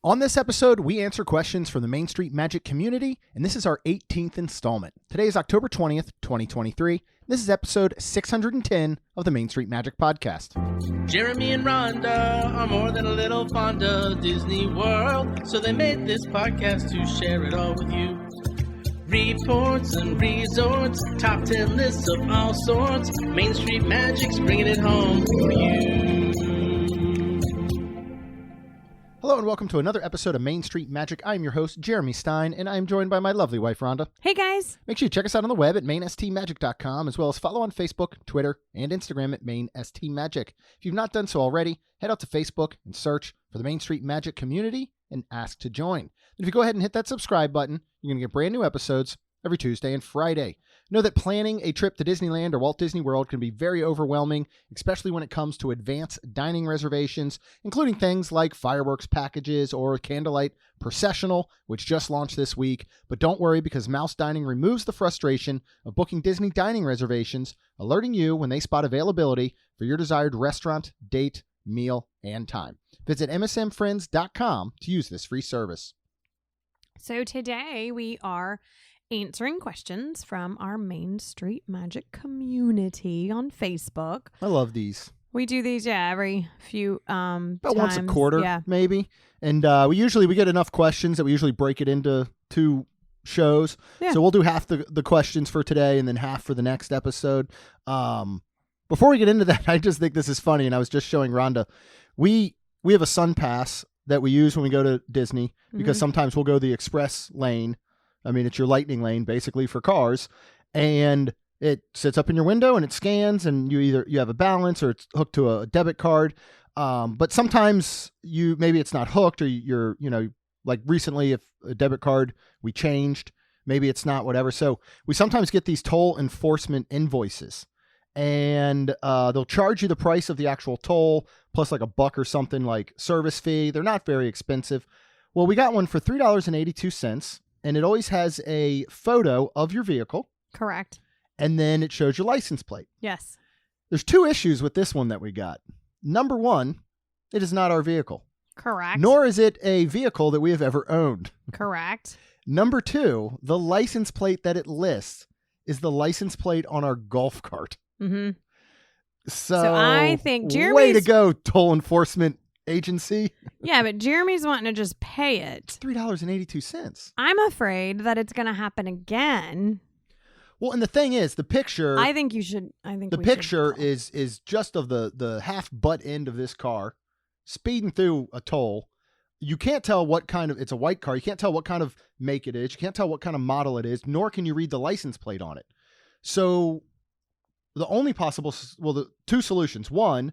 On this episode, we answer questions from the Main Street Magic community, and this is our 18th installment. Today is October 20th, 2023. This is episode 610 of the Main Street Magic podcast. Jeremy and Rhonda are more than a little fond of Disney World, so they made this podcast to share it all with you. Reports and resorts, top 10 lists of all sorts. Main Street Magic's bringing it home for you. Hello and welcome to another episode of Main Street Magic. I'm your host, Jeremy Stein, and I'm joined by my lovely wife, Rhonda. Hey, guys. Make sure you check us out on the web at mainstmagic.com, as well as follow on Facebook, Twitter, and Instagram at mainstmagic. If you've not done so already, head out to Facebook and search for the Main Street Magic community and ask to join. And if you go ahead and hit that subscribe button, you're going to get brand new episodes every Tuesday and Friday. Know that planning a trip to Disneyland or Walt Disney World can be very overwhelming, especially when it comes to advanced dining reservations, including things like fireworks packages or Candlelight Processional, which just launched this week. But don't worry, because Mouse Dining removes the frustration of booking Disney dining reservations, alerting you when they spot availability for your desired restaurant, date, meal, and time. Visit msmfriends.com to use this free service. So today we are answering questions from our Main Street Magic community on Facebook. I love these. We do these, every few About times. once a quarter, maybe. And we get enough questions that we usually break it into two shows. Yeah. So we'll do half the questions for today and then half for the next episode. Before we get into that, I just think this is funny, and I was just showing Rhonda. We have a Sun Pass that we use when we go to Disney, because sometimes we'll go the express lane. I mean, it's your lightning lane basically for cars, and it sits up in your window and it scans, and you have a balance or it's hooked to a debit card. But sometimes maybe it's not hooked, or you're, like recently, if a debit card we changed, maybe it's not, whatever. So we sometimes get these toll enforcement invoices, and they'll charge you the price of the actual toll plus like $1 or something like service fee. They're not very expensive. Well, we got one for $3.82. And it always has a photo of your vehicle. Correct. And then it shows your license plate. Yes. There's two issues with this one that we got. Number one, it is not our vehicle. Correct. Nor is it a vehicle that we have ever owned. Correct. Number two, the license plate that it lists is the license plate on our golf cart. Mm-hmm. So I think way to go, toll enforcement agency. Yeah, but Jeremy's wanting to just pay it. It's $3.82. I'm afraid that it's going to happen again. Well, and the thing is, the picture. I think you should. The picture is just of the half butt end of this car speeding through a toll. You can't tell what kind of. It's a white car. You can't tell what kind of make it is. You can't tell what kind of model it is. Nor can you read the license plate on it. So the only possible, the two solutions. One,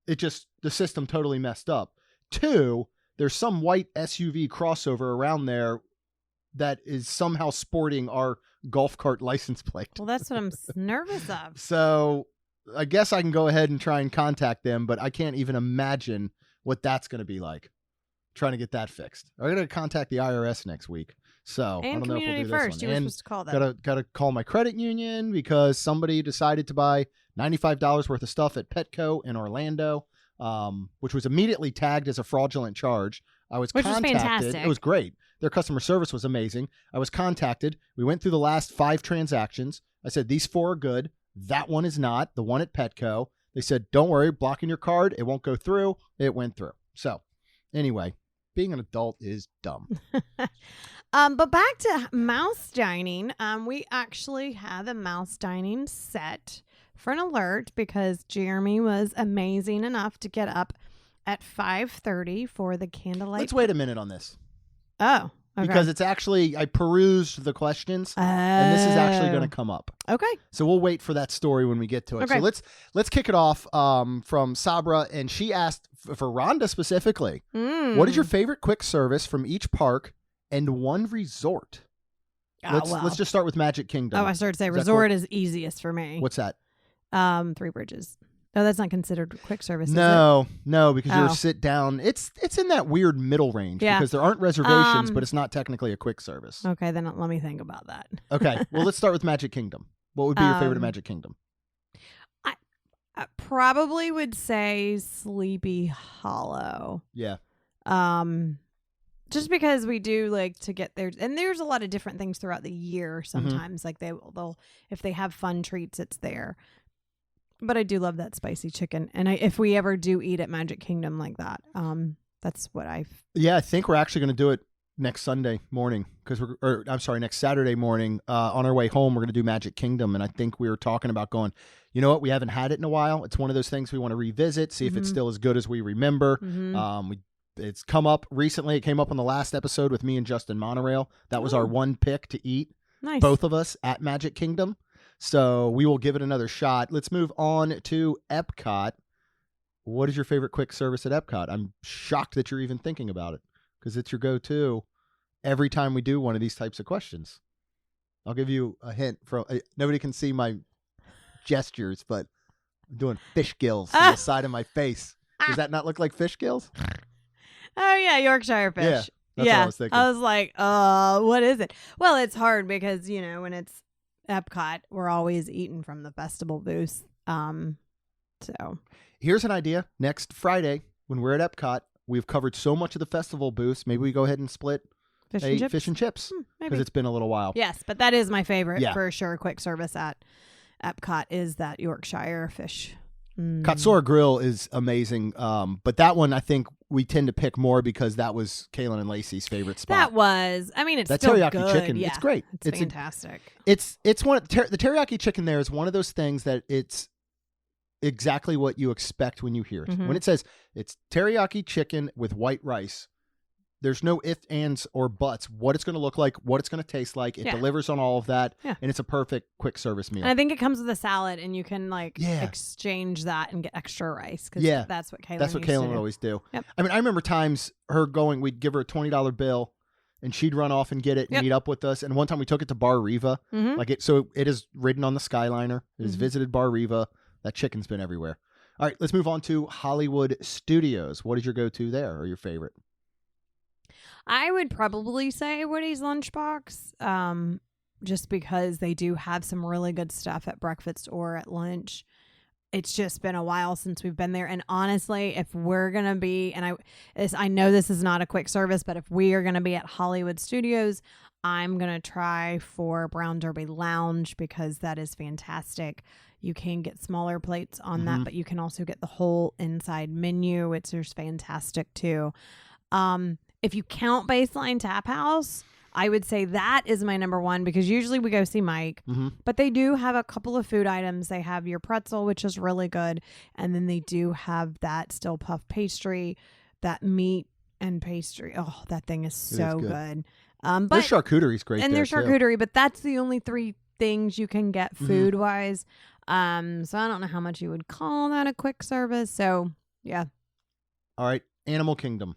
the system totally messed up. Two, there's some white SUV crossover around there that is somehow sporting our golf cart license plate. Well, that's what I'm nervous of. So I guess I can go ahead and try and contact them, but I can't even imagine what that's going to be like, trying to get that fixed. I'm going to contact the IRS next week. So and I don't know if we'll do this First, one. you were supposed to call that. Got to call my credit union because somebody decided to buy $95 worth of stuff at Petco in Orlando, which was immediately tagged as a fraudulent charge. Which was fantastic. It was great. Their customer service was amazing. I was contacted. We went through the last 5 transactions. I said, these 4 are good. That one is not. The one at Petco. They said, don't worry, blocking your card. It won't go through. It went through. So anyway, being an adult is dumb. But back to mouse dining. We actually have a mouse dining set for an alert because Jeremy was amazing enough to get up at 5:30 for the candlelight. Let's wait a minute on this. Oh, okay. Because it's actually, I perused the questions and this is actually going to come up. Okay. So we'll wait for that story when we get to it. Okay. So let's kick it off from Sabra, and she asked for Rhonda specifically, what is your favorite quick service from each park and one resort? Let's just start with Magic Kingdom. Oh, I started to say resort is easiest for me. What's that? Three Bridges. No, that's not considered quick service. No, because you're sit down. It's in that weird middle range because there aren't reservations, but it's not technically a quick service. Okay, then let me think about that. Okay, well, let's start with Magic Kingdom. What would be your favorite of Magic Kingdom? I probably would say Sleepy Hollow. Yeah. just because we do like to get there, and there's a lot of different things throughout the year. Sometimes, like they'll if they have fun treats, it's there. But I do love that spicy chicken, and if we ever do eat at Magic Kingdom like that, that's what I think we're actually going to do it next Sunday morning next Saturday morning. On our way home, we're going to do Magic Kingdom, and I think we were talking about going. You know what? We haven't had it in a while. It's one of those things we want to revisit, see if it's still as good as we remember. It's come up recently. It came up on the last episode with me and Justin Monorail. That was our one pick to eat, both of us at Magic Kingdom. So we will give it another shot. Let's move on to Epcot. What is your favorite quick service at Epcot? I'm shocked that you're even thinking about it because it's your go-to every time we do one of these types of questions. I'll give you a hint. Nobody can see my gestures, but I'm doing fish gills on the side of my face. Does that not look like fish gills? Oh, yeah, Yorkshire fish. Yeah, that's what I was thinking. I was like, what is it? Well, it's hard because, when it's Epcot, we're always eating from the festival booth. So here's an idea. Next Friday, when we're at Epcot, we've covered so much of the festival booths. Maybe we go ahead and split fish and chips because it's been a little while. Yes, but that is my favorite for sure. Quick service at Epcot is that Yorkshire fish. Katsura Grill is amazing, but that one I think we tend to pick more because that was Kaylin and Lacey's favorite spot. That was, it's that still teriyaki good. chicken. Yeah, it's great. It's fantastic. It's one the teriyaki chicken there is one of those things that it's exactly what you expect when you hear it. When it says it's teriyaki chicken with white rice, there's no ifs, ands, or buts. What it's going to look like, what it's going to taste like. It delivers on all of that, and it's a perfect quick service meal. And I think it comes with a salad, and you can exchange that and get extra rice. Because that's what Kaylin would always do. Yep. I remember times we'd give her a $20 bill, and she'd run off and get it and meet up with us. And one time we took it to Bar Riva, so it is ridden on the Skyliner. It has visited Bar Riva. That chicken's been everywhere. All right, let's move on to Hollywood Studios. What is your go-to there, or your favorite? I would probably say Woody's Lunchbox, just because they do have some really good stuff at breakfast or at lunch. It's just been a while since we've been there. And honestly, if we're going to be, and I know this is not a quick service, but if we are going to be at Hollywood Studios, I'm going to try for Brown Derby Lounge because that is fantastic. You can get smaller plates on that, but you can also get the whole inside menu, which is fantastic too. If you count Baseline Tap House, I would say that is my number one because usually we go see Mike, but they do have a couple of food items. They have your pretzel, which is really good. And then they do have that still puff pastry, that meat and pastry. Oh, that thing is so good. But their charcuterie's great. And their charcuterie, but that's the only three things you can get food wise. So I don't know how much you would call that a quick service. So yeah. All right. Animal Kingdom.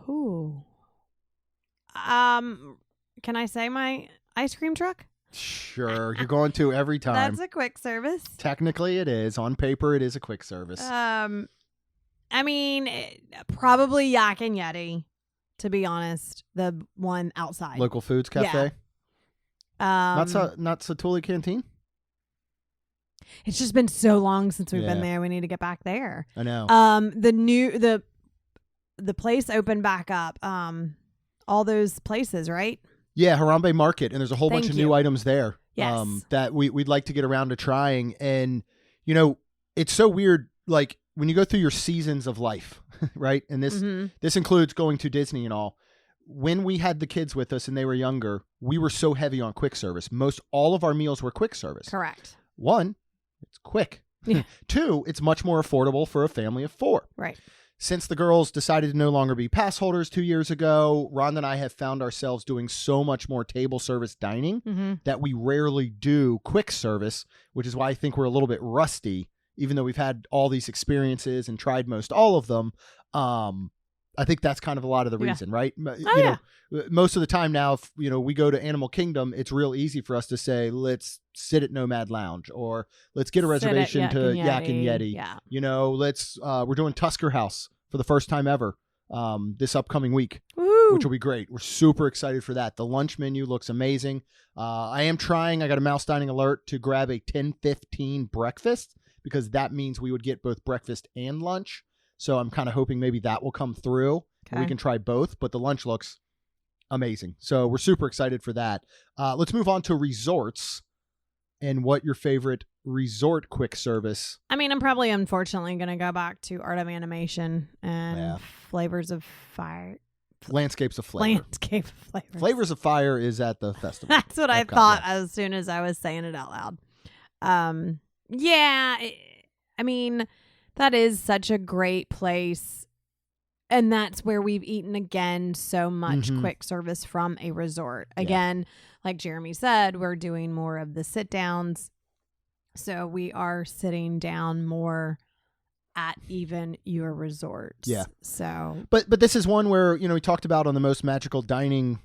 Ooh. Can I say my ice cream truck? Sure. You're going to every time. That's a quick service. Technically it is. On paper it is a quick service. Probably Yak and Yeti, to be honest. The one outside. Local Foods Cafe? Yeah. Not Satuli Canteen? It's just been so long since we've been there. We need to get back there. I know. The place opened back up. All those places, right? Yeah, Harambe Market, and there's a whole bunch of new items there. Yes. That we'd like to get around to trying. And it's so weird, like when you go through your seasons of life, right? And this includes going to Disney and all. When we had the kids with us and they were younger, we were so heavy on quick service. All of our meals were quick service. Correct. 1, it's quick. Yeah. 2, it's much more affordable for a family of 4. Right. Since the girls decided to no longer be pass holders 2 years ago, Rhonda and I have found ourselves doing so much more table service dining that we rarely do quick service, which is why I think we're a little bit rusty, even though we've had all these experiences and tried most all of them. I think that's kind of a lot of the reason, right? Most of the time now, if we go to Animal Kingdom, it's real easy for us to say, let's sit at Nomad Lounge, or let's get a reservation to Yak and Yeti. Yeah. We're doing Tusker House for the first time ever this upcoming week, which will be great. We're super excited for that. The lunch menu looks amazing. I got a mouse dining alert to grab a 10:15 breakfast because that means we would get both breakfast and lunch. So I'm kind of hoping maybe that will come through and we Okay. can try both. But the lunch looks amazing. So we're super excited for that. Let's move on to resorts and what your favorite resort quick service. I mean, I'm probably unfortunately going to go back to Art of Animation and Yeah. Flavors of Fire. Landscapes of Flavor. Landscape of Flavors. Flavors of Fire is at the festival. That's what I Epcot, thought yeah. as soon as I was saying it out loud. Yeah, I mean, that is such a great place. And that's where we've eaten again so much Mhm. quick service from a resort. Yeah. Again, like Jeremy said, we're doing more of the sit downs. So we are sitting down more at even your resorts. Yeah. So But this is one where, we talked about on the most magical dining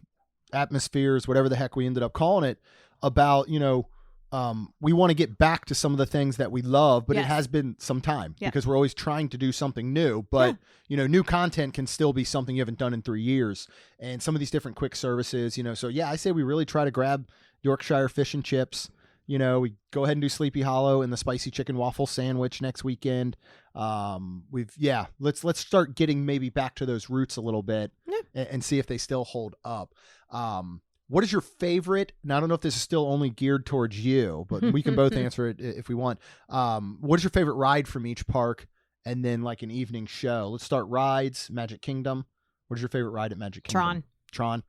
atmospheres, whatever the heck we ended up calling it, about, we want to get back to some of the things that we love, but it Yes. has been some time Yeah. because we're always trying to do something new. But, new content can still be something you haven't done in 3 years. And some of these different quick services, so yeah, I say we really try to grab Yorkshire fish and chips. We go ahead and do Sleepy Hollow and the spicy chicken waffle sandwich next weekend. Let's start getting maybe back to those roots a little bit and see if they still hold up. What is your favorite? Now, I don't know if this is still only geared towards you, but we can both answer it if we want. What is your favorite ride from each park? And then like an evening show. Let's start rides. Magic Kingdom. What is your favorite ride at Magic Kingdom? Tron.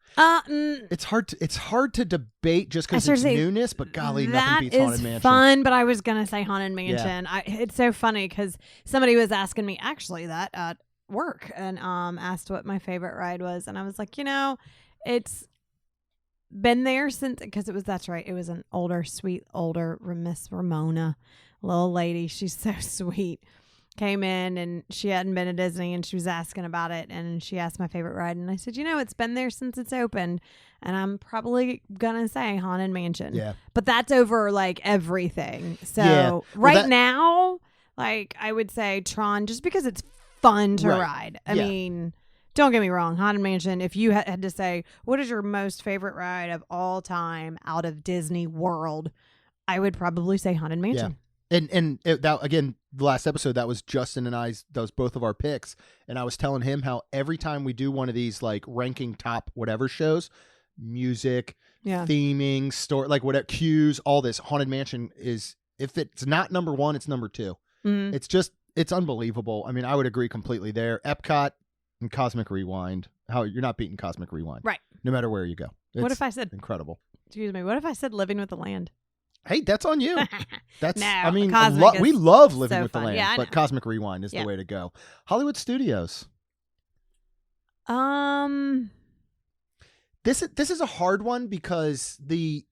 It's hard to debate just because it's newness, but golly, nothing beats Haunted Mansion. That is fun, but I was going to say Haunted Mansion. It's so funny because somebody was asking me actually that at work and asked what my favorite ride was. And I was like, it's been there since, because that's right. It was an older Miss Ramona, little lady. She's so sweet. Came in and she hadn't been to Disney and she was asking about it and she asked my favorite ride and I said, it's been there since it's opened and I'm probably gonna say Haunted Mansion. Yeah. But that's over like everything. So now, like I would say Tron just because it's fun to ride. I mean, don't get me wrong, Haunted Mansion, if you had to say, what is your most favorite ride of all time out of Disney World, I would probably say Haunted Mansion. Yeah. And that again, the last episode, that was Justin and I's, those both of our picks. And I was telling him how every time we do one of these like ranking top whatever shows, music, theming, story, like whatever, cues, all this, Haunted Mansion is, if it's not number one, it's number two. Mm-hmm. It's unbelievable. I mean, I would agree completely there. Epcot and Cosmic Rewind. How you're not beating Cosmic Rewind. Right. No matter where you go. What if I said incredible? Excuse me. What if I said Living with the Land? Hey, that's on you. That's, No, I mean, Cosmic we is love Living so with the fun. Land, Yeah, I but know. Cosmic Rewind is the way to go. Hollywood Studios. This is a hard one because the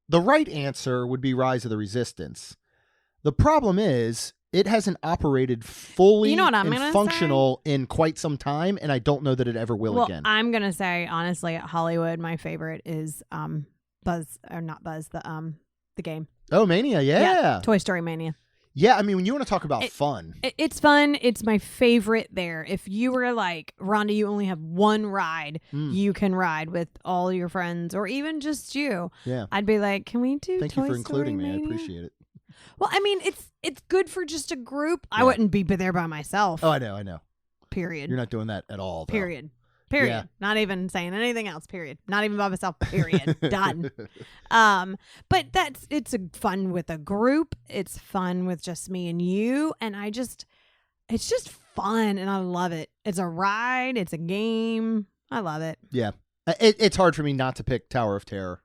right answer would be Rise of the Resistance. The problem is it hasn't operated fully and functional in quite some time, and I don't know that it ever will again. I'm gonna say honestly, at Hollywood, my favorite is Buzz, or not Buzz, the game. Oh, Mania, yeah. Toy Story Mania. Yeah, I mean, when you want to talk about fun. It's fun. It's my favorite there. If you were like, Rhonda, you only have one ride you can ride with all your friends or even just you. Yeah. I'd be like, can we do Thank Toy you for Story including me. Mania? I appreciate it. Well, I mean, it's good for just a group. I wouldn't be there by myself. Oh, I know. Period. You're not doing that at all, though. Period. Yeah. Not even saying anything else. Period. Not even by myself. Period. Done. But it's fun with a group. It's fun with just me and you. And it's just fun and I love it. It's a ride. It's a game. I love it. Yeah. It's hard for me not to pick Tower of Terror.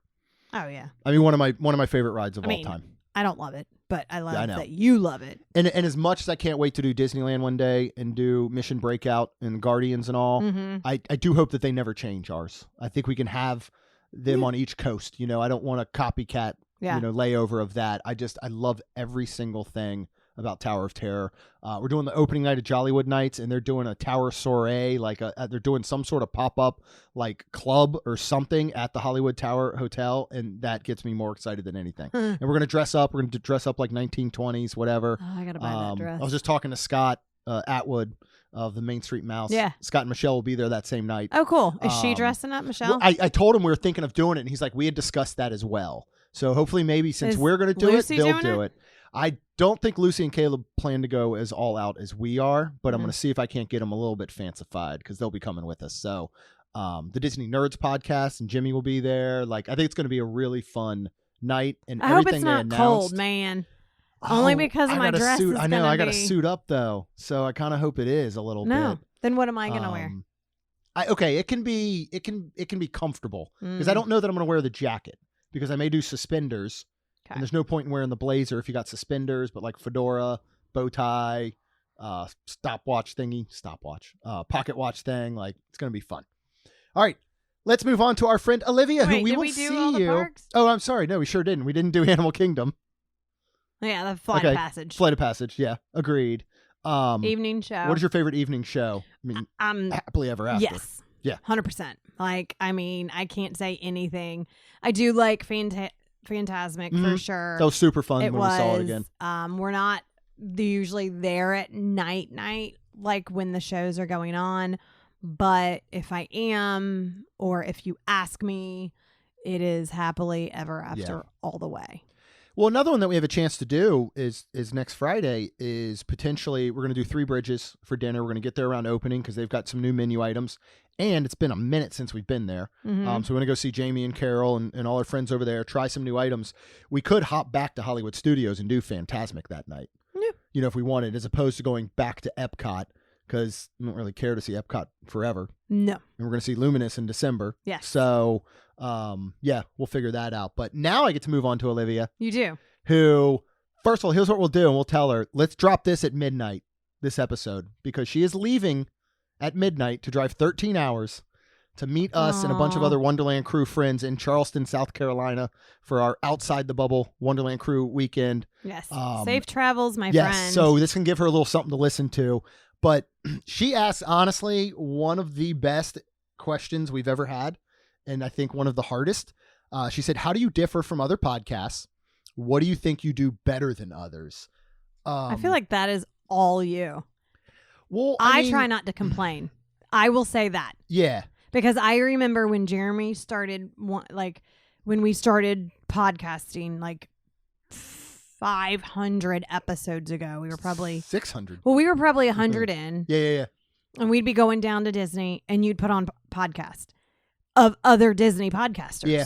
Oh yeah. I mean, one of my favorite rides of all time. I don't love it, but I love I know. that you love it. And as much as I can't wait to do Disneyland one day and do Mission Breakout and Guardians and all, I do hope that they never change ours. I think we can have them on each coast. I don't want a copycat, layover of that. I love every single thing about Tower of Terror. We're doing the opening night of Jollywood Nights, and they're doing a Tower Soiree, like they're doing some sort of pop-up like club or something at the Hollywood Tower Hotel, and that gets me more excited than anything. And we're gonna dress up. We're gonna dress up like 1920s, whatever. Oh, I gotta buy that dress. I was just talking to Scott Atwood of the Main Street Mouse. Yeah. Scott and Michelle will be there that same night. Oh, cool. Is she dressing up, Michelle? Well, I told him we were thinking of doing it, and he's like, we had discussed that as well. So hopefully maybe since Is we're going to do Lucy it, they'll doing do it? it. I don't think Lucy and Caleb plan to go as all out as we are, but I'm going to see if I can't get them a little bit fancified because they'll be coming with us. So the Disney Nerds podcast and Jimmy will be there. Like, I think it's going to be a really fun night. And I hope everything it's they not announced, cold, man. Only because of my dress is I know. I got to be... suit up though, so I kind of hope it is a little bit. Then what am I gonna wear? It can be comfortable because I don't know that I'm gonna wear the jacket because I may do suspenders, and there's no point in wearing the blazer if you got suspenders. But like fedora, bow tie, pocket watch thing, like it's gonna be fun. All right. Let's move on to our friend Olivia, who we will see you. Parks? Oh, I'm sorry. No, we sure didn't. We didn't do Animal Kingdom. Yeah, the Flight of Passage. Flight of Passage, yeah. Agreed. Evening show. What is your favorite evening show? I mean, Happily Ever After. Yes. Yeah. 100%. Like, I mean, I can't say anything. I do like Fantasmic for sure. That was super fun we saw it again. We're not usually there at night, like when the shows are going on. But if I am, or if you ask me, it is Happily Ever After all the way. Well, another one that we have a chance to do is next Friday is potentially we're going to do Three Bridges for dinner. We're going to get there around opening because they've got some new menu items. And it's been a minute since we've been there. So we're going to go see Jamie and Carol and all our friends over there, try some new items. We could hop back to Hollywood Studios and do Fantasmic that night. Yeah. You know, if we wanted, as opposed to going back to Epcot because we don't really care to see Epcot forever. No. And we're going to see Luminous in December. Yes. So, we'll figure that out. But now I get to move on to Olivia. You do. Who, first of all, here's what we'll do. And we'll tell her, let's drop this at midnight, this episode, because she is leaving at midnight to drive 13 hours to meet us and a bunch of other Wonderland Crew friends in Charleston, South Carolina for our Outside the Bubble Wonderland Crew weekend. Yes. Safe travels, my friend. Yes. So this can give her a little something to listen to. But she asked, honestly, one of the best questions we've ever had. And I think one of the hardest. She said, how do you differ from other podcasts? What do you think you do better than others? I feel like that is all you. Well, I try not to complain. I will say that. Yeah. Because I remember when Jeremy started, when we started podcasting, 500 episodes ago. We were probably 600. Well, we were probably 100 in. Yeah. And we'd be going down to Disney and you'd put on podcast of other Disney podcasters. Yeah.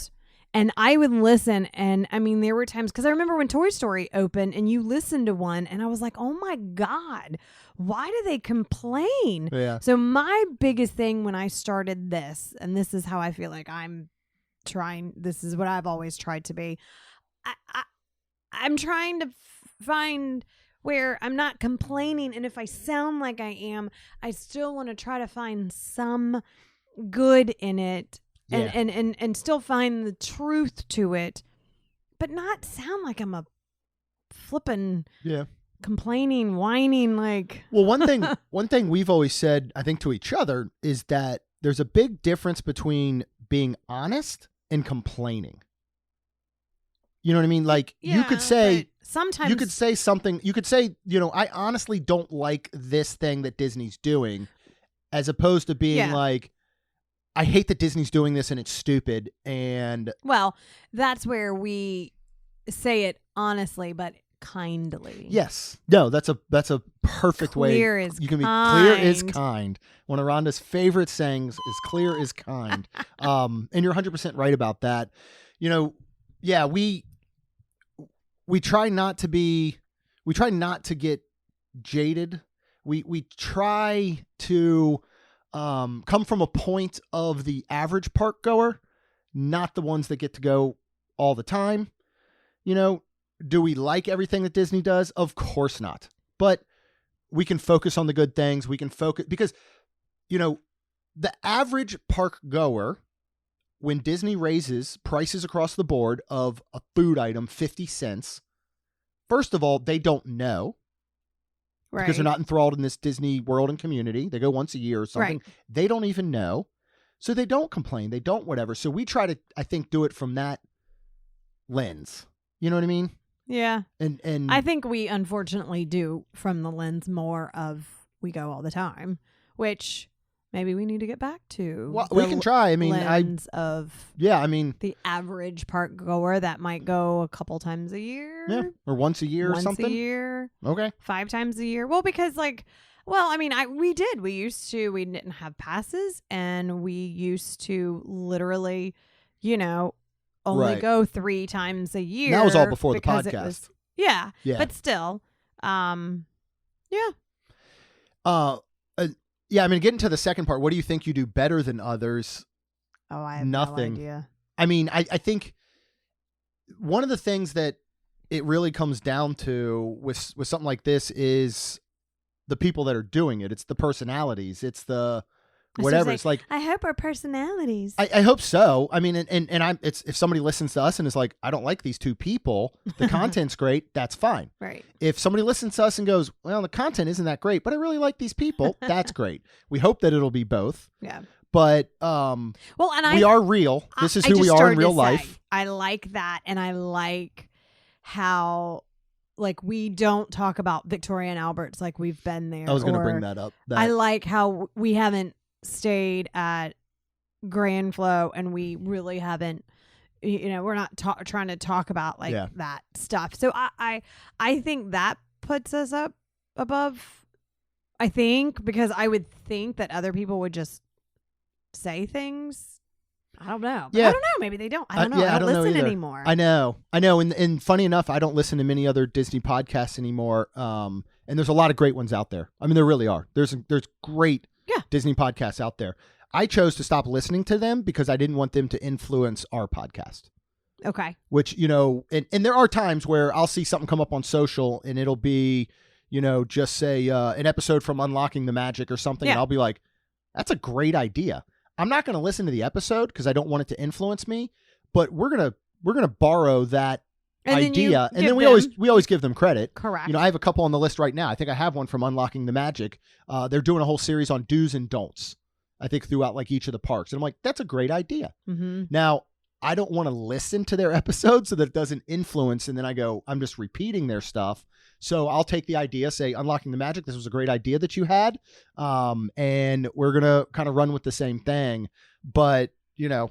And I would listen. And I mean, there were times, because I remember when Toy Story opened and you listened to one and I was like, oh my God, why do they complain? Yeah. So my biggest thing when I started this, and this is how I feel like I'm trying, this is what I've always tried to be. I'm trying to find where I'm not complaining. And if I sound like I am, I still want to try to find some good in it. And still find the truth to it, but not sound like I'm a flippin' complaining, whining like. Well, one thing we've always said, I think, to each other is that there's a big difference between being honest and complaining. You know what I mean? Like you could say sometimes you could say something. You could say, I honestly don't like this thing that Disney's doing, as opposed to being like, I hate that Disney's doing this and it's stupid. And well, that's where we say it honestly, but kindly. Yes. No, that's a perfect way. Clear is you can be kind. Clear is kind. One of Rhonda's favorite sayings is clear is kind. And you're 100% right about that. We try not to get jaded. We try to come from a point of the average park goer, not the ones that get to go all the time. Do we like everything that Disney does? Of course not. But we can focus on the good things. We can focus because, the average park goer, when Disney raises prices across the board of a food item 50 cents, first of all, they don't know. Right. Because they're not enthralled in this Disney world and community. They go once a year or something. Right. They don't even know. So they don't complain. They don't whatever. So we try to, I think, do it from that lens. You know what I mean? Yeah. And I think we unfortunately do from the lens more of we go all the time, which maybe we need to get back to. Well, we can try. I mean, lens of I mean, the average park goer that might go a couple times a year. yeah, or once a year or something. Once a year. Okay. 5 times a year. Well, because I mean, we didn't have passes, and we used to literally, only Right. go 3 times a year. That was all before the because it podcast. was- yeah. Yeah. But still, yeah. Yeah, I mean, getting to the second part, what do you think you do better than others? Oh, I have Nothing. no idea. I mean, I think one of the things that it really comes down to with something like this is the people that are doing it. It's the personalities. It's the whatever. It's like, I hope our personalities. I hope so. I mean, and it's if somebody listens to us and is like, I don't like these 2 people, the content's great, that's fine. Right. If somebody listens to us and goes, well, the content isn't that great, but I really like these people, that's great. We hope that it'll be both. Yeah. But and we are real. This is who we are in real life. I like that, and I like how we don't talk about Victoria and Albert's like we've been there. I was going to bring that up. I like how we haven't stayed at Grand Flow, and we really haven't. We're not trying to talk about that stuff. So I think that puts us up above. I think because I would think that other people would just say things. I don't know. Yeah. I don't know. Maybe they don't. I don't know. Yeah, I don't listen either. anymore. I know. And funny enough, I don't listen to many other Disney podcasts anymore. And there's a lot of great ones out there. I mean, there really are. There's great Disney podcasts out there. I chose to stop listening to them because I didn't want them to influence our podcast. Okay. Which, and there are times where I'll see something come up on social and it'll be, just say an episode from Unlocking the Magic or something. Yeah. And I'll be like, that's a great idea. I'm not going to listen to the episode because I don't want it to influence me, but we're going to borrow that idea. And then we always give them credit. Correct. I have a couple on the list right now. I think I have one from Unlocking the Magic. They're doing a whole series on do's and don'ts, I think, throughout each of the parks. And I'm like, that's a great idea. Mm-hmm. Now, I don't want to listen to their episodes so that it doesn't influence. And then I go, I'm just repeating their stuff. So I'll take the idea, say, Unlocking the Magic, this was a great idea that you had. And we're going to kind of run with the same thing. But, yeah,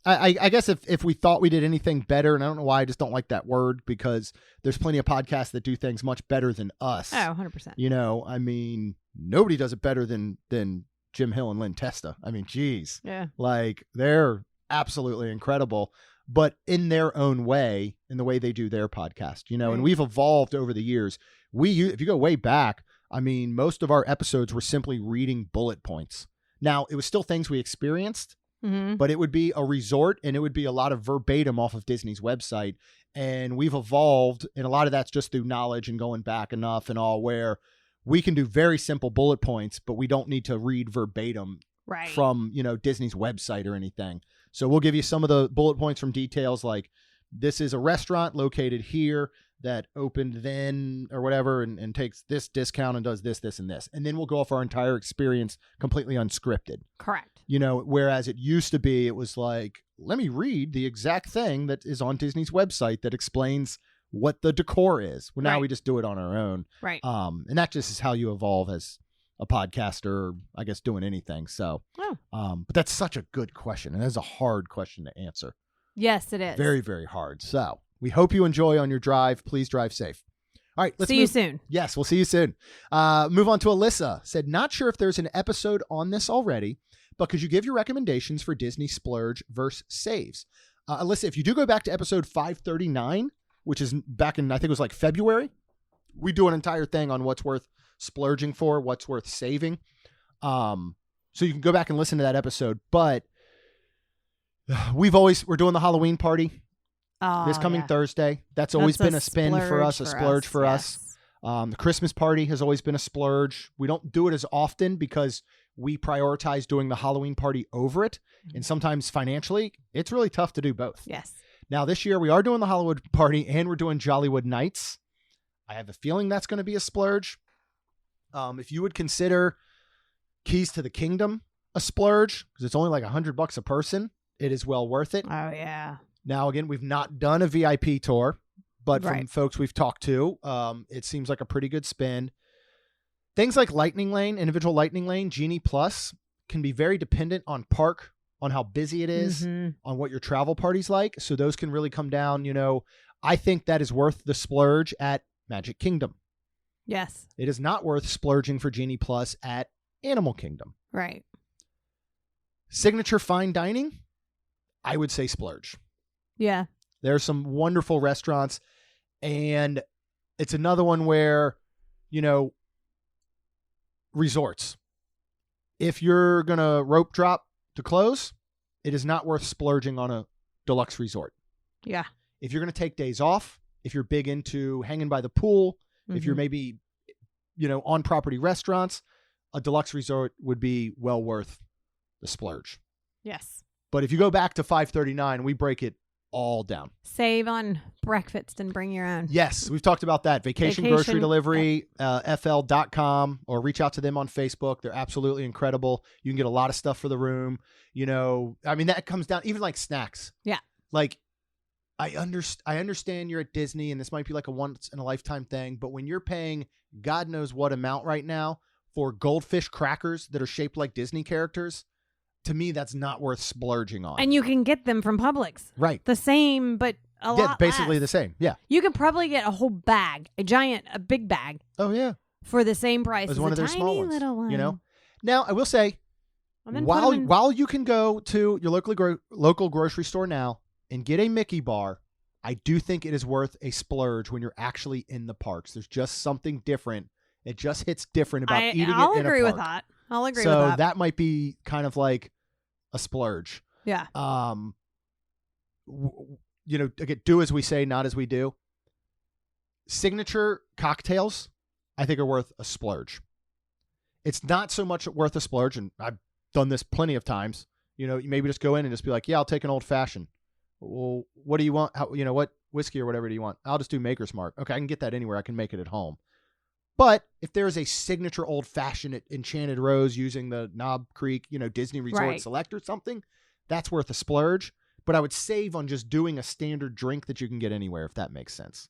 I guess if we thought we did anything better, and I don't know why I just don't like that word, because there's plenty of podcasts that do things much better than us. Oh, 100%. I mean, nobody does it better than Jim Hill and Lynn Testa. I mean, geez. Yeah. They're absolutely incredible, but in their own way, in the way they do their podcast, Right. And we've evolved over the years. If you go way back, I mean, most of our episodes were simply reading bullet points. Now, it was still things we experienced, Mm-hmm. but it would be a resort and it would be a lot of verbatim off of Disney's website. And we've evolved, and a lot of that's just through knowledge and going back enough and all, where we can do very simple bullet points, but we don't need to read verbatim Right. from, Disney's website or anything. So we'll give you some of the bullet points from details like, this is a restaurant located here that opened then or whatever and takes this discount and does this, this, and this. And then we'll go off our entire experience completely unscripted. Correct. Whereas it used to be, it was like, let me read the exact thing that is on Disney's website that explains what the decor is. Well, now Right. we just do it on our own. Right. And that just is how you evolve as a podcaster, or I guess doing anything. So, but that's such a good question. And that's a hard question to answer. Yes, it is. Very, very hard. So we hope you enjoy on your drive. Please drive safe. All right. Let's See you soon. Yes, we'll see you soon. Move on to Alyssa. Said, not sure if there's an episode on this already, but could you give your recommendations for Disney splurge versus saves? Alyssa, if you do go back to episode 539, which is back in, I think it was February, we do an entire thing on what's worth splurging for, what's worth saving. So you can go back and listen to that episode. But we're doing the Halloween party this coming Thursday. That's always been a spin for us, a splurge for us. The Christmas party has always been a splurge. We don't do it as often because we prioritize doing the Halloween party over it. And sometimes financially, it's really tough to do both. Yes. Now, this year, we are doing the Hollywood party and we're doing Jollywood Nights. I have a feeling that's going to be a splurge. If you would consider Keys to the Kingdom a splurge, because it's only $100 a person, it is well worth it. Oh, yeah. Now, again, we've not done a VIP tour, but from Right. folks we've talked to, it seems like a pretty good spin. Things like Lightning Lane, individual Lightning Lane, Genie Plus can be very dependent on park, on how busy it is, Mm-hmm. on what your travel party's like. So those can really come down. I think that is worth the splurge at Magic Kingdom. Yes. It is not worth splurging for Genie Plus at Animal Kingdom. Right. Signature fine dining, I would say splurge. Yeah. There's some wonderful restaurants, and it's another one where, resorts. If you're going to rope drop to close, it is not worth splurging on a deluxe resort. Yeah. If you're going to take days off, if you're big into hanging by the pool, if you're maybe, on property restaurants, a deluxe resort would be well worth the splurge. Yes. But if you go back to $539, we break it all down. Save on breakfast and bring your own. Yes, we've talked about that. Vacation Grocery Delivery, FL.com, or reach out to them on Facebook. They're absolutely incredible. You can get a lot of stuff for the room. That comes down, even like snacks. Yeah. Like, I understand you're at Disney and this might be like a once in a lifetime thing, but when you're paying God knows what amount right now for goldfish crackers that are shaped like Disney characters, to me, that's not worth splurging on. And you can get them from Publix. Right. The same, but a lot basically less. the same. Yeah. You could probably get a whole bag, a big bag, Oh, yeah. for the same price as one of their tiny small ones, little one. Now, I will say, And then while you can go to your local grocery store now and get a Mickey bar, I do think it is worth a splurge when you're actually in the parks. There's just something different. It just hits different about eating it in a park. I'll agree with that. So that might be kind of like a splurge. Yeah. Again, do as we say, not as we do. Signature cocktails, I think, are worth a splurge. It's not so much worth a splurge, and I've done this plenty of times. You maybe just go in and just be like, yeah, I'll take an old fashioned. Well, what do you want? What whiskey or whatever do you want? I'll just do Maker's Mark. Okay, I can get that anywhere. I can make it at home. But if there is a signature old fashioned at Enchanted Rose using the Knob Creek, Disney Resort Select or something, that's worth a splurge. But I would save on just doing a standard drink that you can get anywhere, if that makes sense.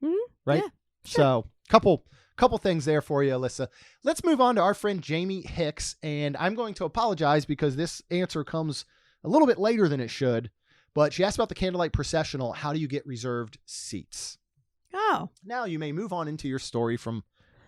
Mm-hmm. Right? Yeah, sure. So, couple things there for you, Alyssa. Let's move on to our friend Jamie Hicks, and I'm going to apologize because this answer comes a little bit later than it should. But she asked about the Candlelight Processional. How do you get reserved seats? Oh. Now you may move on into your story from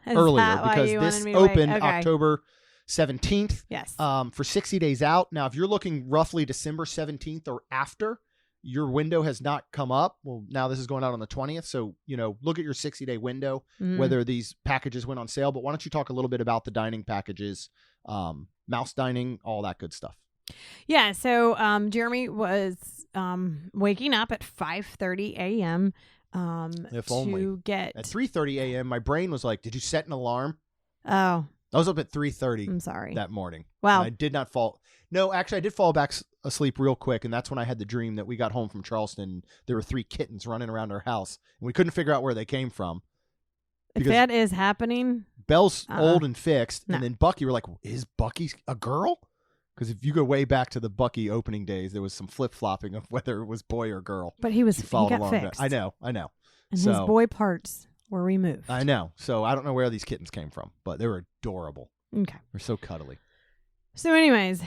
Is earlier that why because you this wanted me to wait? opened Okay. October 17th. Yes. For 60 days out. Now, if you're looking roughly December 17th or after, your window has not come up. Well, now this is going out on the 20th. So, look at your 60-day window, whether these packages went on sale. But why don't you talk a little bit about the dining packages, mouse dining, all that good stuff. Yeah. So Jeremy was waking up at 5:30 a.m. If to only. get At 3:30 a.m., my brain was like, did you set an alarm? Oh, I was up at 3:30 I'm sorry. that morning. Wow. I did not fall. No, actually, I did fall back asleep real quick, and that's when I had the dream that we got home from Charleston. There were 3 kittens running around our house, and we couldn't figure out where they came from. If because that is happening, Belle's old and fixed, No. and then Bucky, we're like, is Bucky a girl? Because if you go way back to the Bucky opening days, there was some flip-flopping of whether it was boy or girl. but he Followed got along fixed. I know. And So- his boy parts were removed. I know. So I don't know where these kittens came from, but they were adorable. Okay. They're so cuddly. So, anyways,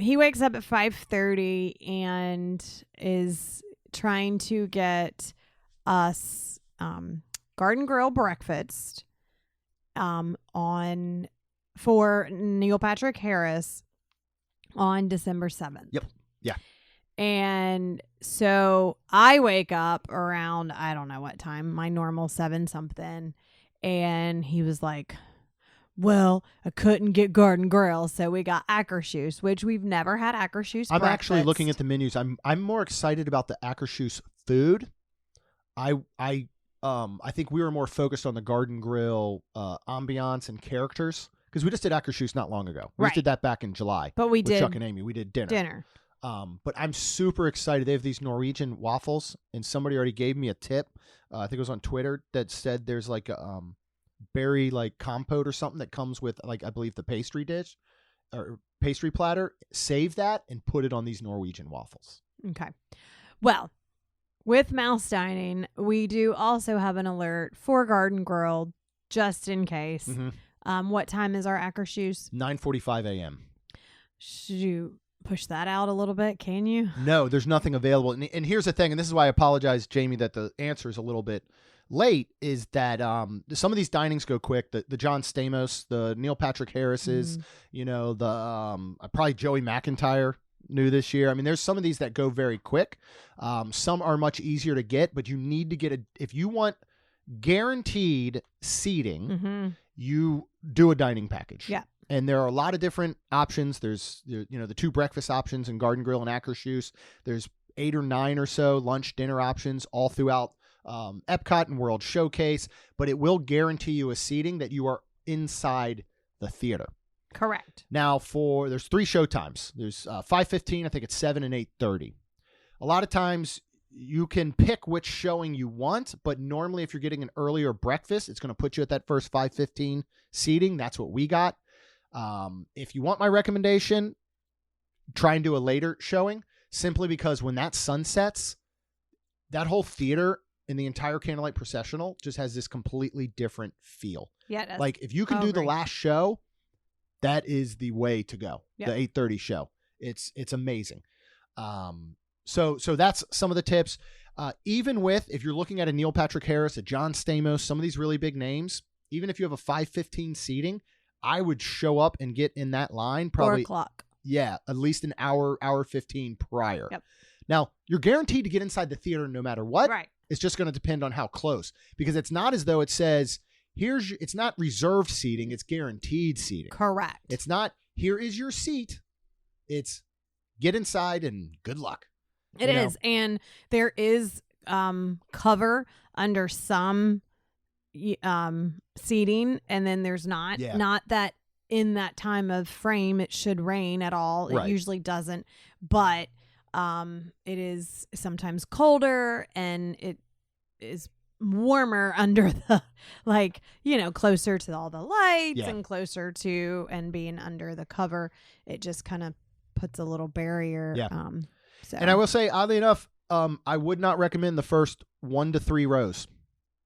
he wakes up at 5:30 and is trying to get us Garden Grill breakfast for Neil Patrick Harris on December 7th. Yep. Yeah. And so I wake up around, I don't know what time, my normal 7 something. And he was like, well, I couldn't get Garden Grill, so we got Akershus, which we've never had Akershus I'm breakfast. actually looking at the menus. I'm more excited about the Akershus food. I think we were more focused on the Garden Grill ambiance and characters because we just did Akershus not long ago. We just did that back in July. But we with did Chuck and Amy. We did dinner. But I'm super excited. They have these Norwegian waffles, and somebody already gave me a tip. I think it was on Twitter that said there's like a berry like compote or something that comes with like I believe the pastry dish or pastry platter. Save that and put it on these Norwegian waffles. Okay. Well, with mouse dining, we do also have an alert for Garden Grill just in case. Mm-hmm. What time is our Akershus? 9:45 a.m. Should you push that out a little bit? Can you? No, there's nothing available. And here's the thing, and this is why I apologize, Jamie, that the answer is a little bit late, is that some of these dinings go quick. The John Stamos, the Neil Patrick Harris's, the probably Joey McIntyre new this year. I mean, there's some of these that go very quick. Some are much easier to get, but you need to get if you want guaranteed seating, you do a dining package. Yeah. And there are a lot of different options. There's the 2 breakfast options in Garden Grill and Akershus. There's 8 or 9 or so lunch, dinner options all throughout Epcot and World Showcase. But it will guarantee you a seating that you are inside the theater. Correct. Now, there's 3 show times. There's 5:15, I think it's 7 and 8:30. A lot of times you can pick which showing you want, but normally if you're getting an earlier breakfast, it's going to put you at that first 5:15 seating. That's what we got. If you want my recommendation, try and do a later showing, simply because when that sunsets, that whole theater in the entire Candlelight Processional just has this completely different feel. Yeah, it does. Like if you can do the last show, that is the way to go. Yep. The 8:30 show. It's amazing. So that's some of the tips. Even if you're looking at a Neil Patrick Harris, a John Stamos, some of these really big names, even if you have a 5:15 seating, I would show up and get in that line probably 4 o'clock. Yeah, at least an hour 15 prior. Yep. Now, you're guaranteed to get inside the theater no matter what. Right. It's just going to depend on how close, because it's not as though it says, it's not reserved seating, it's guaranteed seating. Correct. It's not, here is your seat. It's get inside and good luck. It is. And there is cover under some seating, and then there's not. Yeah. Not that in that time of frame it should rain at all. Right. It usually doesn't, but it is sometimes colder, and it is warmer under the closer to all the lights and closer to and being under the cover. It just kind of puts a little barrier. Yeah. So. And I will say, oddly enough, I would not recommend the first 1 to 3 rows.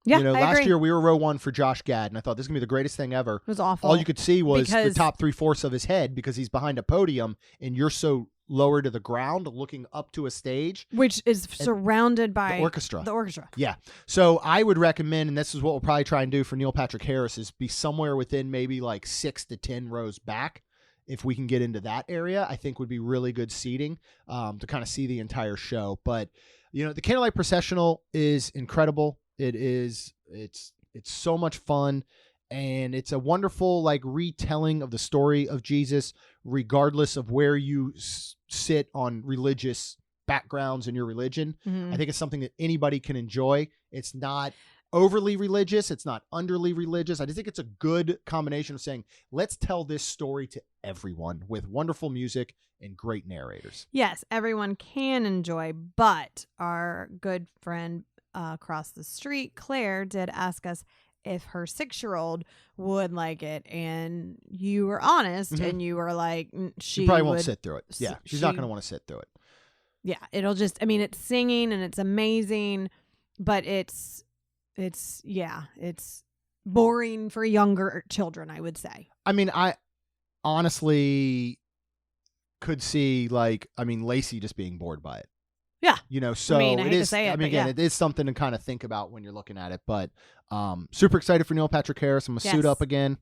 Yeah, last agree. year we were row 1 for Josh Gad, and I thought this is going to be the greatest thing ever. It was awful. All you could see was the top 3/4 of his head, because he's behind a podium and you're so lower to the ground looking up to a stage. Which is surrounded by the orchestra. The orchestra. Yeah. So I would recommend, and this is what we'll probably try and do for Neil Patrick Harris, is be somewhere within maybe like 6 to 10 rows back. If we can get into that area, I think would be really good seating to kind of see the entire show. But, the Candlelight Processional is incredible. It's so much fun, and it's a wonderful retelling of the story of Jesus, regardless of where you sit on religious backgrounds in your religion. Mm-hmm. I think it's something that anybody can enjoy. It's not overly religious. It's not underly religious. I just think it's a good combination of saying, let's tell this story to everyone with wonderful music and great narrators. Yes, everyone can enjoy, but our good friend across the street, Claire, did ask us if her 6-year-old would like it, and you were honest, and you were like, she probably won't sit through it. Yeah, she's not going to want to sit through it. Yeah, it'll just, it's singing and it's amazing, but it's boring for younger children, I would say. I mean, I honestly could see Lacey just being bored by it. Yeah. So I hate to say it, again, it is something to kind of think about when you're looking at it, but super excited for Neil Patrick Harris. I'm going to suit up again.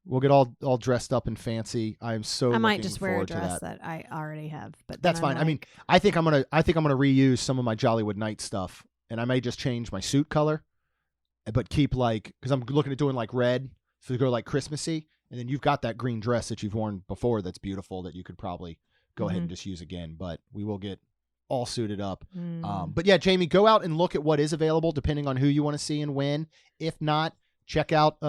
We'll get all dressed up and fancy. I'm so I might just wear a forward to dress that I already have, but that's fine. I think I'm going to reuse some of my Jollywood Night stuff, and I may just change my suit color, but keep because I'm looking at doing red, so to go Christmassy, and then you've got that green dress that you've worn before that's beautiful that you could probably go ahead and just use again, but we will get all suited up. But yeah, Jamie, go out and look at what is available depending on who you want to see and when. If not, check out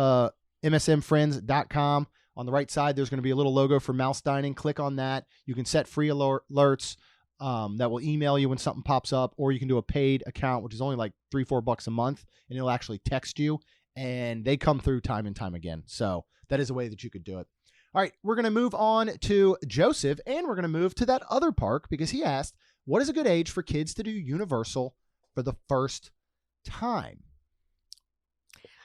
msmfriends.com. On the right side, there's going to be a little logo for Mouse Dining. Click on that. You can set free alerts that will email you when something pops up, or you can do a paid account, which is only $3-4 a month, and it'll actually text you, and they come through time and time again. So that is a way that you could do it. All right, we're going to move on to Joseph, and we're going to move to that other park because he asked, what is a good age for kids to do Universal for the first time?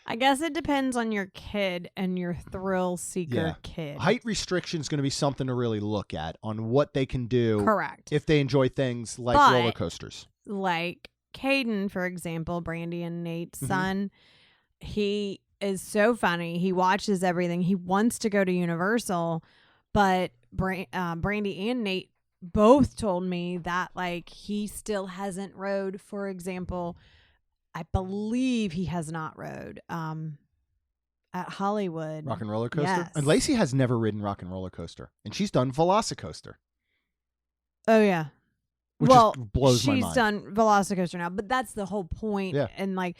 I guess it depends on your kid and your thrill seeker kid. Height restriction is going to be something to really look at on what they can do. Correct. If they enjoy things like But, roller coasters. Like Caden, for example, Brandy and Nate's Mhm. son, he is so funny. He watches everything. He wants to go to Universal, but Brandy and Nate both told me that like he still hasn't rode, for example, I believe he has not rode at Hollywood. Rock and Roller Coaster? Yes. And Lacey has never ridden Rock and Roller Coaster. And she's done Velocicoaster. Oh, yeah. Which well, just blows my she's mind. done Velocicoaster now, but that's the whole point. Yeah. And like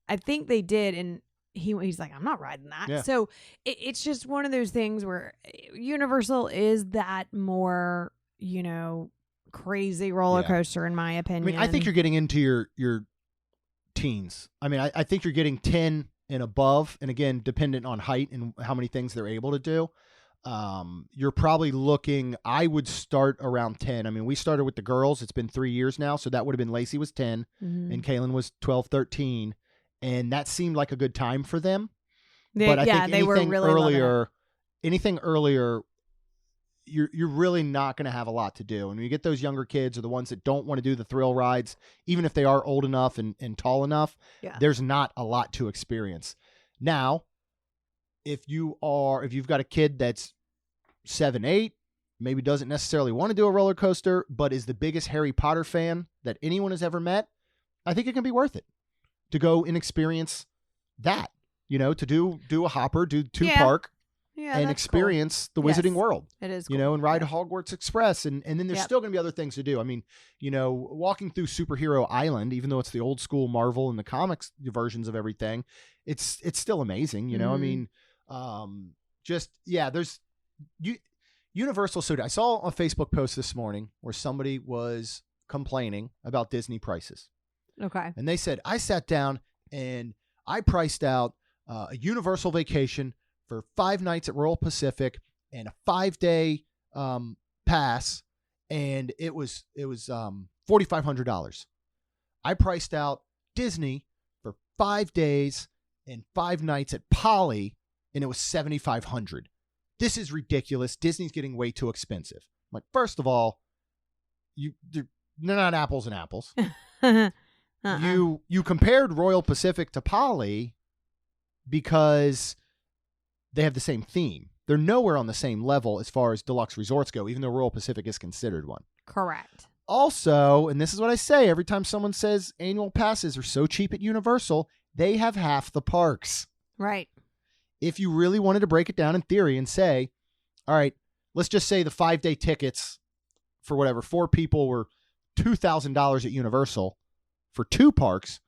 I think they did, and he's like, I'm not riding that. Yeah. So it's just one of those things where Universal is that more, crazy roller Yeah. coaster, in my I opinion. mean, I think you're getting into your teens. I mean, I think you're getting 10 and above. And again, dependent on height and how many things they're able to do. You're probably looking, I would start around 10. I mean, we started with the girls. It's been 3 years now. So that would have been Lacey was 10 and Kaylin was 12, 13. And that seemed like a good time for them. But I think they were anything really loving it. earlier, you're really not going to have a lot to do. And when you get those younger kids or the ones that don't want to do the thrill rides, even if they are old enough and tall enough, there's not a lot to experience. Now, if you've got a kid that's 7, 8, maybe doesn't necessarily want to do a roller coaster, but is the biggest Harry Potter fan that anyone has ever met, I think it can be worth it to go and experience that, to do a hopper, do park and experience the Wizarding World. It is cool. And ride Hogwarts Express. And then there's still going to be other things to do. I mean, walking through Superhero Island, even though it's the old school Marvel and the comics versions of everything, it's still amazing. I mean, there's Universal. So I saw a Facebook post this morning where somebody was complaining about Disney prices. Okay. And they said, I sat down and I priced out a Universal vacation for 5 nights at Royal Pacific and a 5-day pass, and it was $4,500. I priced out Disney for 5 days and 5 nights at Poly, and it was $7,500. This is ridiculous. Disney's getting way too expensive. I'm like, first of all, they're not apples and apples. You compared Royal Pacific to Poly because they have the same theme. They're nowhere on the same level as far as deluxe resorts go, even though Royal Pacific is considered one. Correct. Also, and this is what I say every time someone says annual passes are so cheap at Universal, they have half the parks. Right. If you really wanted to break it down in theory and say, all right, let's just say the 5-day tickets for whatever, 4 people were $2,000 at Universal for 2 parks.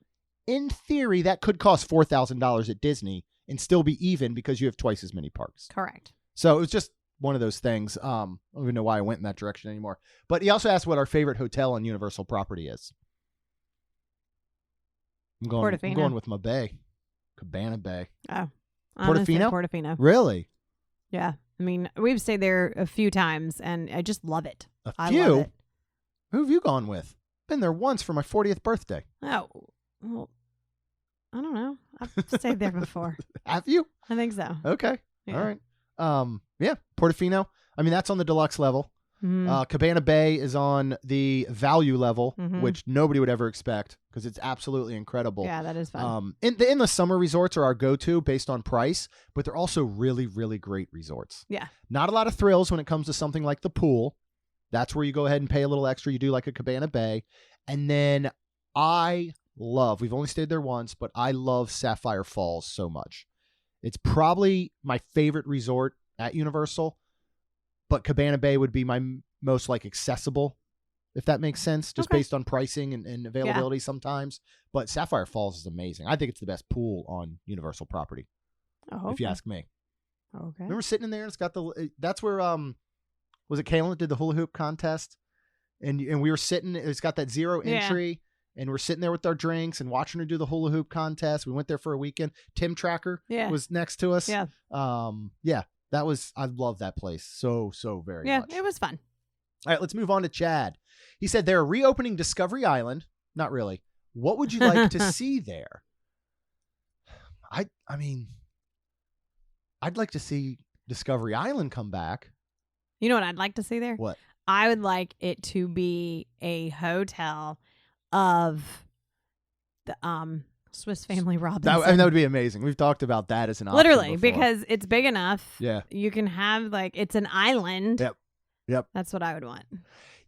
In theory, that could cost $4,000 at Disney and still be even because you have twice as many parks. Correct. So it was just one of those things. I don't even know why I went in that direction anymore. But he also asked what our favorite hotel on Universal property is. I'm going with my bay. Cabana Bay. Oh. Portofino? Portofino. Really? Yeah. I mean, we've stayed there a few times, and I just love it. A few? I love it. Who have you gone with? Been there once for my 40th birthday. Oh, well, I don't know. I've stayed there before. Have you? I think so. Okay. Yeah. All right. Yeah, Portofino. I mean, that's on the deluxe level. Cabana Bay is on the value level, which nobody would ever expect because it's absolutely incredible. Yeah, that is fun. The endless summer resorts are our go-to based on price, but they're also really, really great resorts. Yeah. Not a lot of thrills when it comes to something like the pool. That's where you go ahead and pay a little extra. You do like a Cabana Bay. And then we've only stayed there once, but I love Sapphire Falls so much. It's probably my favorite resort at Universal, but Cabana Bay would be my most accessible, if that makes sense, just based on pricing and availability sometimes. But Sapphire Falls is amazing. I think it's the best pool on Universal property, if you ask me. Okay. Remember sitting in there and it's got that's where, was it Kaylin that did the hula hoop contest? And we were sitting, it's got that 0 entry. And we're sitting there with our drinks and watching her do the hula hoop contest. We went there for a weekend. Tim Tracker was next to us. Yeah. I love that place so very much. Yeah, it was fun. All right, let's move on to Chad. He said they're reopening Discovery Island. Not really. What would you like to see there? I mean, I'd like to see Discovery Island come back. You know what I'd like to see there? What? I would like it to be a hotel of the Swiss Family Robinson. That would be amazing. We've talked about that as an option Literally, before. because it's big enough. Yeah. You can have it's an island. Yep. That's what I would want.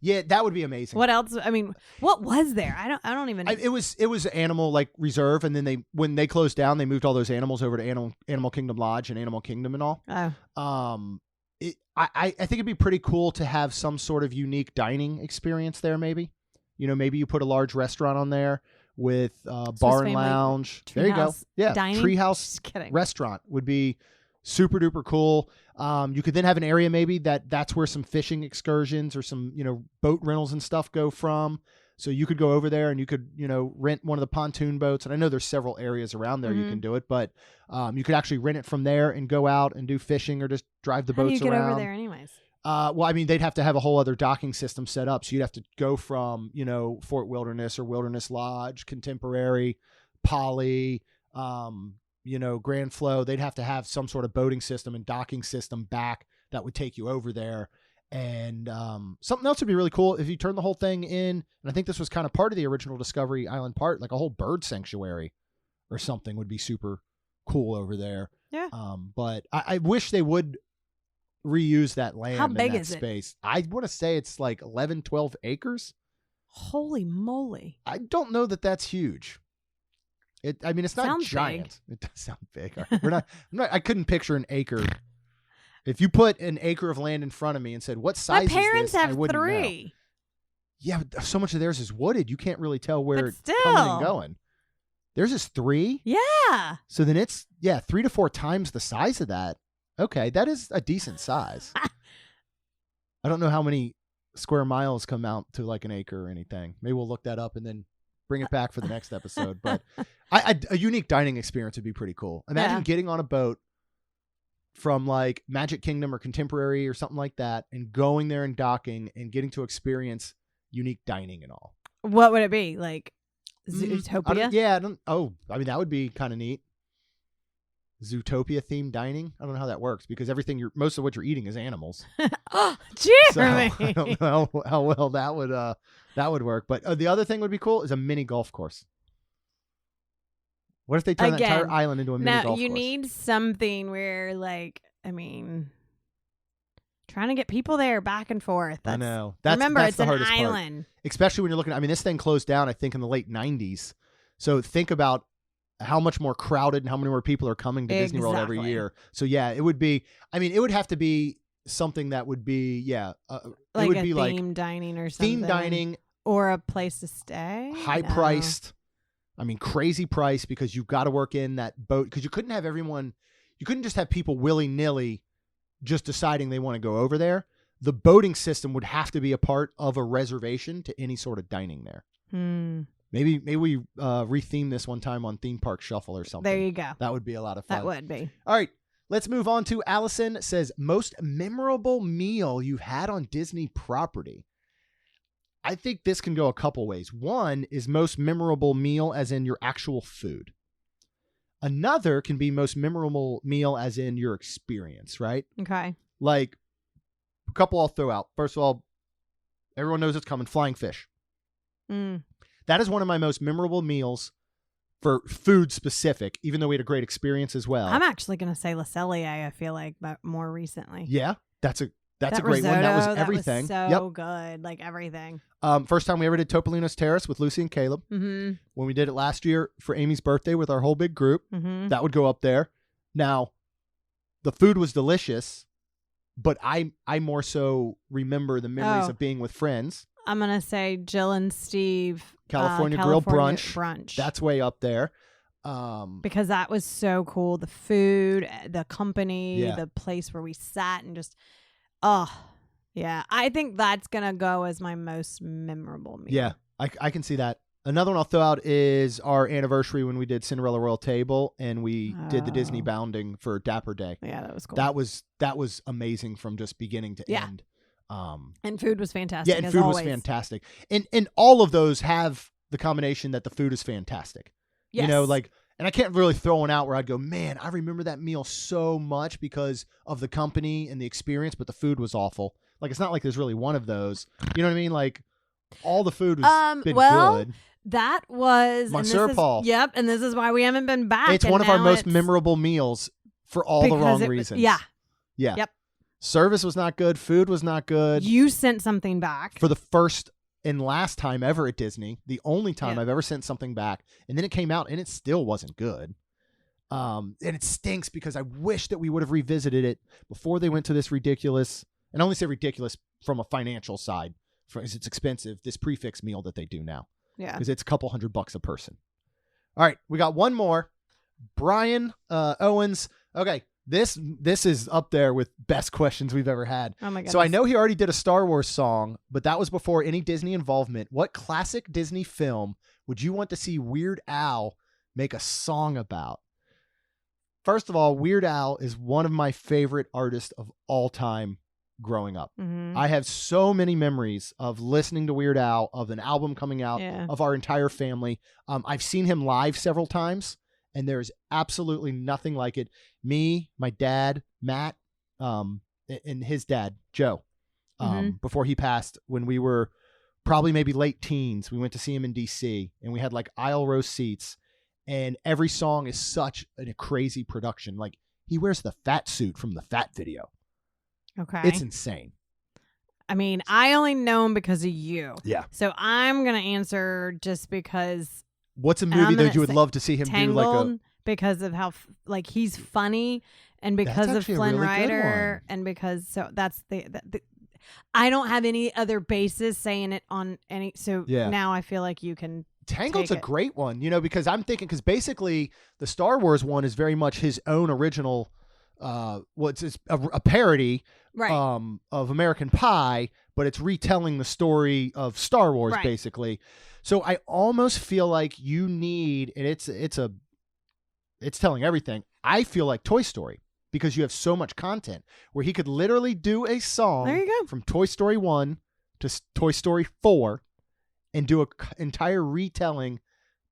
Yeah, that would be amazing. What else? I mean, what was there? I don't even. It was an animal reserve, and then when they closed down, they moved all those animals over to Animal Kingdom Lodge and Animal Kingdom and all. Oh. I think it'd be pretty cool to have some sort of unique dining experience there. Maybe, maybe you put a large restaurant on there with bar and lounge. There you go. Yeah, dining? treehouse Just kidding. restaurant would be super duper cool. You could then have an area maybe that's where some fishing excursions or some boat rentals and stuff go from. So you could go over there and you could rent one of the pontoon boats. And I know there's several areas around there you can do it, but you could actually rent it from there and go out and do fishing or just drive the boats around. How do you get over there anyways? Well, I mean, they'd have to have a whole other docking system set up. So you'd have to go from, Fort Wilderness or Wilderness Lodge, Contemporary, Poly, Grand Flow. They'd have to have some sort of boating system and docking system back that would take you over there. And something else would be really cool if you turn the whole thing in. And I think this was kind of part of the original Discovery Island part, like a whole bird sanctuary or something would be super cool over there. Yeah. But I wish they would reuse that land. How big and that is space. I want to say it's like 11, 12 acres. Holy moly. I don't know that that's huge. It's not Sounds giant. Big. It does sound big. I couldn't picture an acre. If you put an acre of land in front of me and said, what size is this? My parents have I wouldn't 3. know. Yeah, but so much of theirs is wooded. You can't really tell where But it's coming and still. going. Theirs is 3. Yeah. So then it's 3 to 4 times the size of that. Okay, that is a decent size. I don't know how many square miles come out to like an acre or anything. Maybe we'll look that up and then bring it back for the next episode. But a unique dining experience would be pretty cool. Imagine getting on a boat from like Magic Kingdom or Contemporary or something like that and going there and docking and getting to experience unique dining and all. What would it be? Like Zootopia? That would be kind of neat. Zootopia themed dining. I don't know how that works because most of what you're eating is animals. Oh, So Jeremy. I don't know how well that would work. But the other thing would be cool is a mini golf course. What if they turn that entire island into a mini golf course? Now, you need something where, trying to get people there back and forth. I know. Remember, that's it's the an hardest island. part. Especially when you're looking, this thing closed down, I think, in the late 90s. So think about how much more crowded and how many more people are coming to Disney World every year. So, it would be, it would have to be something that would be, it would be theme dining or something. Theme dining. Or a place to stay. High priced. Crazy price because you've got to work in that boat because you couldn't just have people willy-nilly just deciding they want to go over there. The boating system would have to be a part of a reservation to any sort of dining there. Maybe we retheme this one time on Theme Park Shuffle or something. There you go. That would be a lot of fun. That would be. All right, let's move on to Allison says, most memorable meal you've had on Disney property. I think this can go a couple ways. One is most memorable meal as in your actual food. Another can be most memorable meal as in your experience, right? Okay. Like a couple I'll throw out. First of all, everyone knows it's coming, flying fish. That is one of my most memorable meals for food specific, even though we had a great experience as well. I'm actually going to say Le Cellier, I feel like, but more recently. Yeah, that's a great risotto, one. That was everything. That was so good. Like everything. First time we ever did Topolino's Terrace with Lucy and Caleb. Mm-hmm. When we did it last year for Amy's birthday with our whole big group, that would go up there. Now, the food was delicious, but I more so remember the memories of being with friends. I'm going to say Jill and Steve. California Grill Brunch. That's way up there. Because that was so cool. The food, the company, the place where we sat and just... Oh, yeah. I think that's going to go as my most memorable meal. Yeah, I can see that. Another one I'll throw out is our anniversary when we did Cinderella Royal Table and we did the Disney bounding for Dapper Day. Yeah, that was cool. That was amazing from just beginning to end. And food was fantastic. Yeah, and food was fantastic. And all of those have the combination that the food is fantastic. Yes. You know, like And I can't really throw one out where I'd go, man, I remember that meal so much because of the company and the experience, but the food was awful. Like, it's not like there's really one of those. You know what I mean? Like, all the food was been good. That was Monsieur Paul. Yep, and this is why we haven't been back. It's one of our most memorable meals for all the wrong reasons. Yeah. Yep. Service was not good. Food was not good. You sent something back. For the first and last time ever at Disney. The only time I've ever sent something back. And then it came out and it still wasn't good. And it stinks because I wish that we would have revisited it before they went to this ridiculous, and I only say ridiculous from a financial side, because it's expensive, this prefix meal that they do now. Yeah. Because it's a couple $100 a person. All right. We got one more. Brian Owens. Okay. This is up there with best questions we've ever had. Oh my goodness. So I know he already did a Star Wars song, but that was before any Disney involvement. What classic Disney film would you want to see Weird Al make a song about? First of all, Weird Al is one of my favorite artists of all time growing up. Mm-hmm. I have so many memories of listening to Weird Al, of an album coming out, of our entire family. I've seen him live several times, and there's absolutely nothing like it. Me, my dad, Matt, and his dad, Joe, before he passed, when we were probably maybe late teens, we went to see him in DC, and we had like aisle row seats, and every song is such a crazy production. Like, he wears the fat suit from the Fat video. Okay. It's insane. I mean, I only know him because of you. Yeah. So I'm going to answer just because. What's a movie that you would love to see him Tangled, do? Like because of how he's funny, and because of Flynn Rider, and because that's the I don't have any other basis saying it on any. So now I feel like you can. Tangled's a great one, because I'm thinking, because basically the Star Wars one is very much his own original. It's a parody of American Pie, but it's retelling the story of Star Wars basically. So I almost feel like you need, and it's telling everything. I feel like Toy Story, because you have so much content where he could literally do a song there you go. From Toy Story 1 to Toy Story 4 and do an entire retelling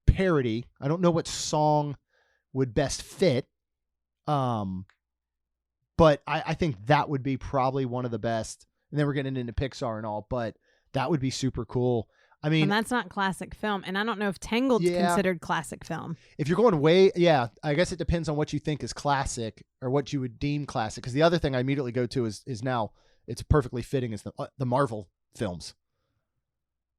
parody. I don't know what song would best fit. But I think that would be probably one of the best. And then we're getting into Pixar and all, but that would be super cool. I mean, and that's not classic film. And I don't know if Tangled's considered classic film. If you're going I guess it depends on what you think is classic or what you would deem classic. Because the other thing I immediately go to is now it's perfectly fitting is the Marvel films.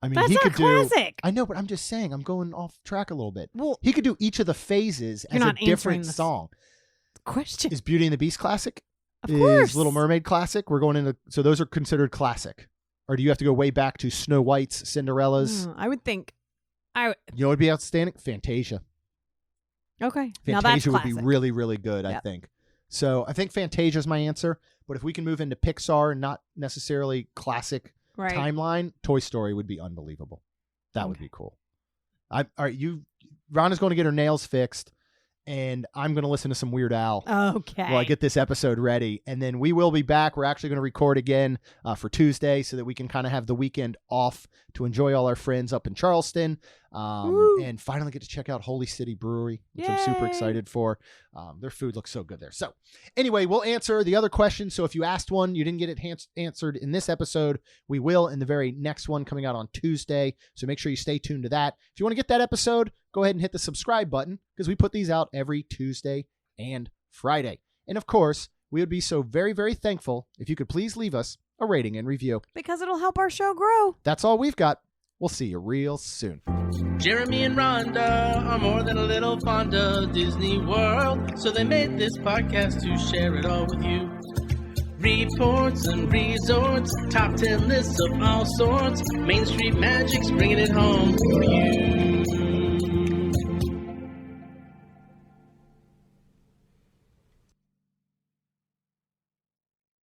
I mean, that's not classic. I know, but I'm just saying, I'm going off track a little bit. Well, he could do each of the phases as a different song. Question. Is Beauty and the Beast classic? Of course. Is Little Mermaid classic? We're going into, so those are considered classic. Or do you have to go way back to Snow White's, Cinderella's? I would think. You know what would be outstanding? Fantasia. Okay. Fantasia now that's would classic. be really, really good, I think. So I think Fantasia is my answer. But if we can move into Pixar and not necessarily classic timeline, Toy Story would be unbelievable. That would be cool. All right, Rhonda's going to get her nails fixed. And I'm going to listen to some Weird Al okay. while I get this episode ready. And then we will be back. We're actually going to record again for Tuesday so that we can kind of have the weekend off to enjoy all our friends up in Charleston. And finally get to check out Holy City Brewery, which I'm super excited for. Their food looks so good there. So anyway, we'll answer the other questions. So if you asked one, you didn't get it answered in this episode, we will in the very next one coming out on Tuesday. So make sure you stay tuned to that. If you want to get that episode, go ahead and hit the subscribe button because we put these out every Tuesday and Friday. And of course, we would be so very, very thankful if you could please leave us a rating and review. Because it'll help our show grow. That's all we've got. We'll see you real soon. Jeremy and Rhonda are more than a little fond of Disney World, so they made this podcast to share it all with you. Reports and resorts, top 10 lists of all sorts, Main Street Magic's bringing it home for you.